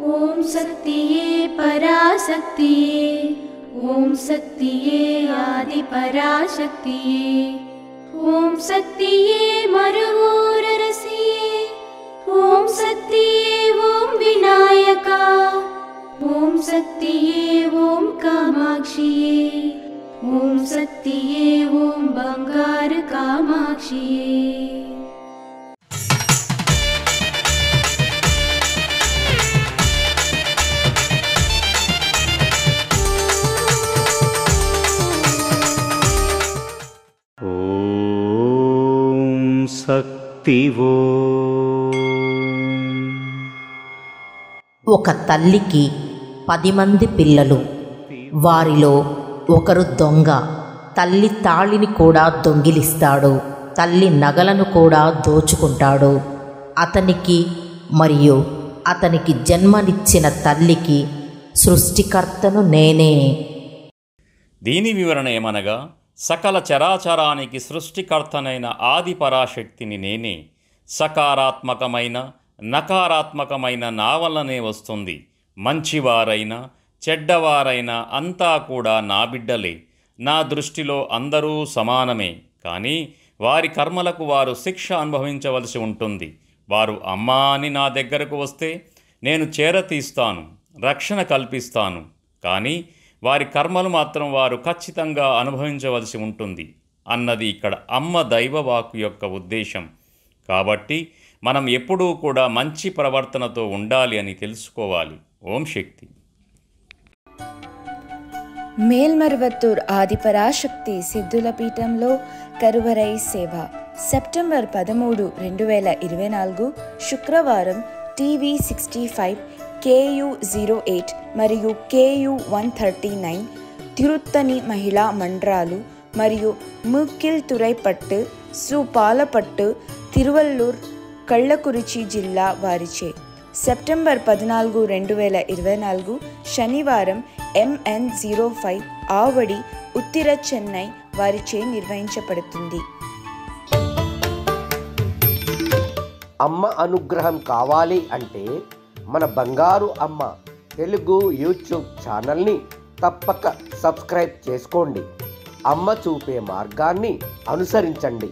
ఓం శక్తియే పరాశక్తియే, ఓం శక్తియే ఆది పరాశక్తియే, ఓం శక్తియే మరువూరరసియే, ఓం శక్తియే ఓం వినాయక, ఓం శక్తియే ఓం కామాక్షియే, ఓం శక్తియే ఓం బంగారు కామాక్షియే. శక్తివో. ఒక తల్లికి 10 మంది పిల్లలు. వారిలో ఒకరు దొంగ. తల్లి తాళిని కూడా దొంగిలిస్తాడు, తల్లి నగలను కూడా దోచుకుంటాడు. అతనికి మరియు అతనికి జన్మనిచ్చిన తల్లికి సృష్టికర్తను నేనే. దీని వివరణ ఏమనగా, సకల చరాచరానికి సృష్టికర్తనైన ఆది పరాశక్తిని నేనే. సకారాత్మకమైన నకారాత్మకమైన నా వల్లనే వస్తుంది. మంచివారైనా చెడ్డవారైనా అంతా కూడా నా బిడ్డలే. నా దృష్టిలో అందరూ సమానమే. కానీ వారి కర్మలకు వారు శిక్ష అనుభవించవలసి ఉంటుంది. వారు అమ్మా అని నా దగ్గరకు వస్తే నేను చేరతీస్తాను, రక్షణ కల్పిస్తాను. కానీ వారి కర్మలు మాత్రం వారు ఖచ్చితంగా అనుభవించవలసి ఉంటుంది అన్నది ఇక్కడ అమ్మ దైవవాక్కు యొక్క ఉద్దేశం. కాబట్టి మనం ఎప్పుడూ కూడా మంచి ప్రవర్తనతో ఉండాలి అని తెలుసుకోవాలి. ఓం శక్తి. మేల్మరువత్తూర్ ఆదిపరాశక్తి సిద్ధుల పీఠంలో కరువరై సేవ సెప్టెంబర్ 13, 2024 శుక్రవారం టీవీ 65 KU08 మరియు KU139 తిరుత్తని మహిళా మండరాలు మరియు ముక్కిల్ తురైపట్టు సుపాలపట్టు తిరువల్లూర్ కళ్ళకురిచి జిల్లా వారిచే సెప్టెంబర్ 14, 2024 శనివారం MN05 ఆవడి ఉత్తిర చెన్నై వారిచే నిర్వహించబడుతుంది. అమ్మ అనుగ్రహం కావాలి అంటే మన బంగారు అమ్మ తెలుగు యూట్యూబ్ ఛానల్ని తప్పక సబ్స్క్రైబ్ చేసుకోండి. అమ్మ చూపే మార్గాన్ని అనుసరించండి.